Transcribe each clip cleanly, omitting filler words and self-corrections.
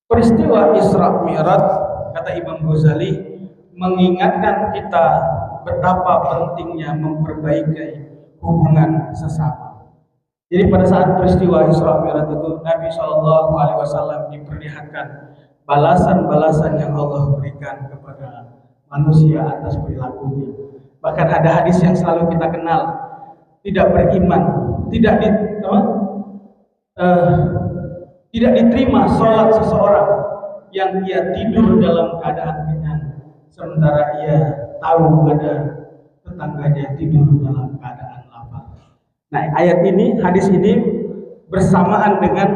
Peristiwa Isra Mi'raj, kata Imam Ghazali, mengingatkan kita betapa pentingnya memperbaiki hubungan sesama. Jadi pada saat peristiwa Isra Mi'raj itu Nabi SAW diperlihatkan balasan-balasan yang Allah berikan kepada manusia atas perilakunya. Bahkan ada hadis yang selalu kita kenal, tidak beriman, tidak diterima sholat seseorang yang ia tidur dalam keadaan kenyang, sementara ia tahu ada tetangganya tidur dalam keadaan lapar. Nah, ayat ini, hadis ini bersamaan dengan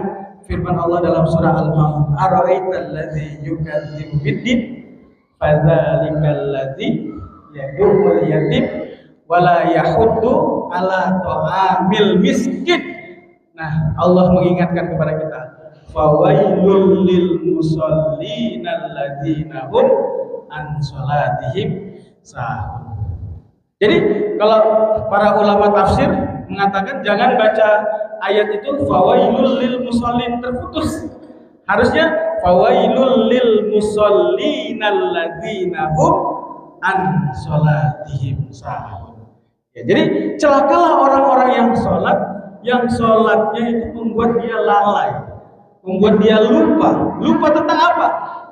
firman Allah dalam surah Al-Maun, "Ara'aital ladzi yukadzibu biddin, fadzalikal ladzi yad'ul yatim wala yahuddu ala ta'amil miskin." Nah, Allah mengingatkan kepada kita, fawailul lil musallin alladzina hum an salatihim sahun. Jadi kalau para ulama tafsir mengatakan jangan baca ayat itu fawailul lil musallin terputus. Harusnya fawailul lil musallin alladzina hum an salatihim sahun. Ya, jadi celakalah orang-orang yang sholatnya itu membuat dia lalai, membuat dia lupa. Lupa tentang apa?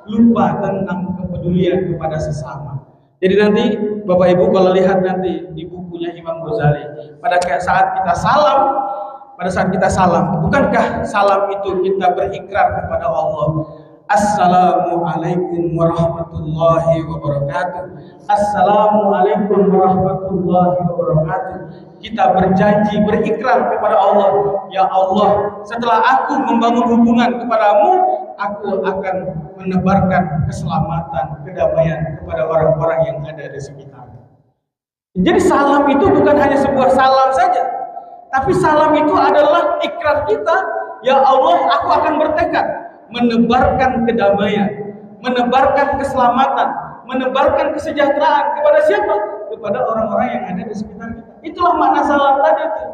Lupa tentang kepedulian kepada sesama. Jadi nanti Bapak Ibu kalau lihat nanti di bukunya Imam Ghazali, pada saat kita salam, bukankah salam itu kita berikrar kepada Allah? Assalamualaikum warahmatullahi wabarakatuh. Assalamualaikum warahmatullahi wabarakatuh. Kita berjanji, berikrar kepada Allah, ya Allah, setelah aku membangun hubungan kepadamu, aku akan menebarkan keselamatan, kedamaian kepada orang-orang yang ada di sekitar. Jadi salam itu bukan hanya sebuah salam saja, tapi salam itu adalah ikrar kita, ya Allah, aku akan bertekad menebarkan kedamaian, menebarkan keselamatan, menebarkan kesejahteraan kepada siapa? Kepada orang-orang yang ada di sekitar kita. Itulah makna salam tadi itu.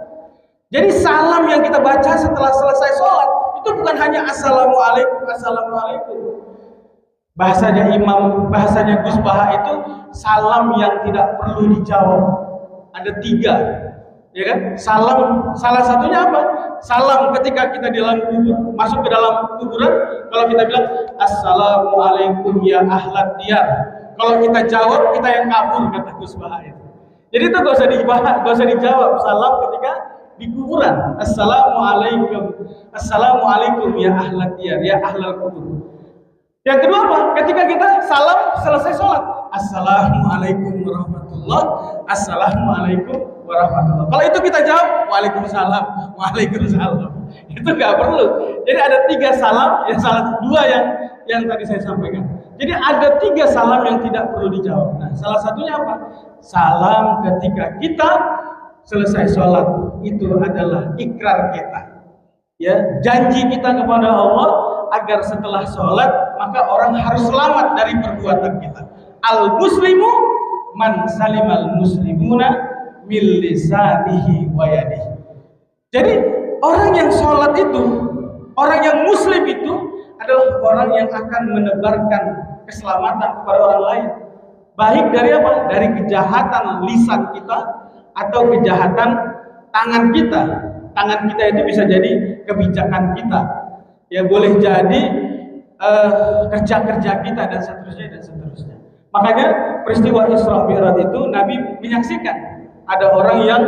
Jadi salam yang kita baca setelah selesai sholat itu bukan hanya assalamualaikum, assalamualaikum. Bahasanya Gus Baha itu salam yang tidak perlu dijawab. Ada 3, ya kan? Salam, salah satunya apa? Salam ketika kita di dalam kubur, masuk ke dalam kuburan, kalau kita bilang assalamualaikum ya ahlat diyar. Kalau kita jawab, kita yang kabur, kata Gus Baha itu. Jadi itu gak usah dijawab salam ketika di kuburan. Assalamualaikum ya ahlat diyar, ya ahlal kubur. Yang kedua apa? Ketika kita salam selesai sholat, assalamualaikum warahmatullahi, assalamualaikum warahmatullahi. Kalau itu kita jawab, waalaikumsalam, waalaikumsalam. Itu nggak perlu. Jadi ada 3 salam, yang salah 2 yang tadi saya sampaikan. Jadi ada 3 salam yang tidak perlu dijawab. Nah, salah satunya apa? Salam ketika kita selesai sholat, itu adalah ikrar kita. Ya, janji kita kepada Allah agar setelah sholat maka orang harus selamat dari perbuatan kita. Al muslimu man salimal muslimuna min lisanihi wa yadihi. Jadi orang yang sholat itu, orang yang muslim itu adalah orang yang akan menebarkan keselamatan kepada orang lain. Baik dari apa? Dari kejahatan lisan kita atau kejahatan tangan kita. Tangan kita itu bisa jadi kebijakan kita. Ya boleh jadi kerja-kerja kita dan seterusnya. Makanya peristiwa Isra Mi'raj itu Nabi menyaksikan ada orang yang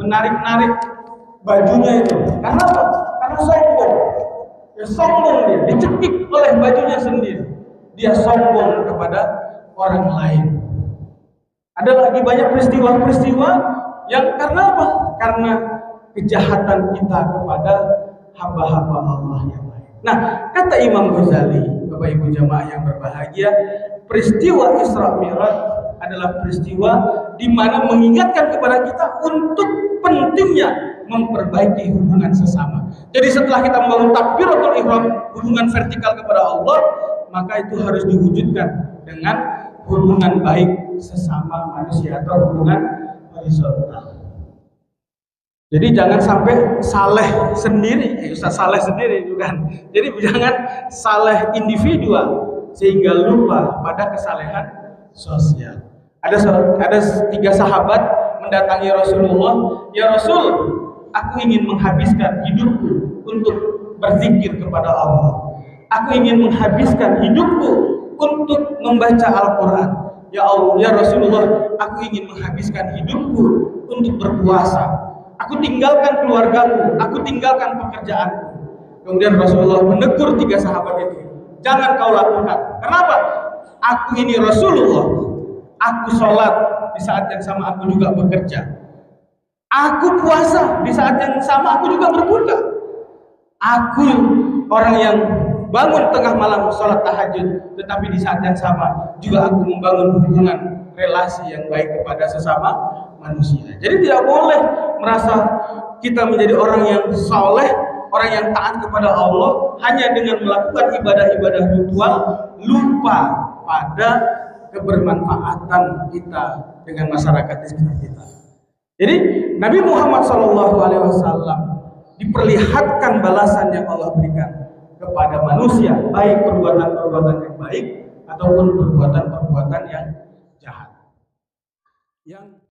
menarik-narik bajunya itu. Karena apa? Karena sombong. Ya sombong dia, dicekik oleh bajunya sendiri. Dia sombong kepada orang lain. Ada lagi banyak peristiwa-peristiwa yang karena apa? Karena kejahatan kita kepada hamba-hamba Allah yang lain. Nah, kata Imam Ghazali, Bapak Ibu jamaah yang berbahagia, peristiwa Isra Mi'raj adalah peristiwa di mana mengingatkan kepada kita untuk pentingnya memperbaiki hubungan sesama. Jadi setelah kita membangun takbiratul ihram, hubungan vertikal kepada Allah, maka itu harus diwujudkan dengan hubungan baik sesama manusia atau hubungan horizontal. Jadi jangan sampai saleh sendiri, Ustaz saleh sendiri bukan. Jadi jangan saleh individual sehingga lupa pada kesalehan sosial. Ada 3 sahabat mendatangi Rasulullah, "Ya Rasul, aku ingin menghabiskan hidupku untuk berzikir kepada Allah. Aku ingin menghabiskan hidupku untuk membaca Al-Quran. Ya Allah, ya Rasulullah, aku ingin menghabiskan hidupku untuk berpuasa. Aku tinggalkan keluargaku, aku tinggalkan pekerjaanku." Kemudian Rasulullah menegur 3 sahabat itu, "Jangan kau lakukan. Kenapa? Aku ini Rasulullah. Aku sholat, di saat yang sama aku juga bekerja. Aku puasa, di saat yang sama aku juga berbuka. Aku orang yang bangun tengah malam sholat tahajud, tetapi di saat yang sama juga aku membangun hubungan relasi yang baik kepada sesama manusia." Jadi tidak boleh merasa kita menjadi orang yang saleh, orang yang taat kepada Allah hanya dengan melakukan ibadah-ibadah ritual, lupa pada kebermanfaatan kita dengan masyarakat di sekitar kita. Jadi Nabi Muhammad SAW diperlihatkan balasan yang Allah berikan kepada manusia, baik perbuatan-perbuatan yang baik ataupun perbuatan-perbuatan yang jahat. Yang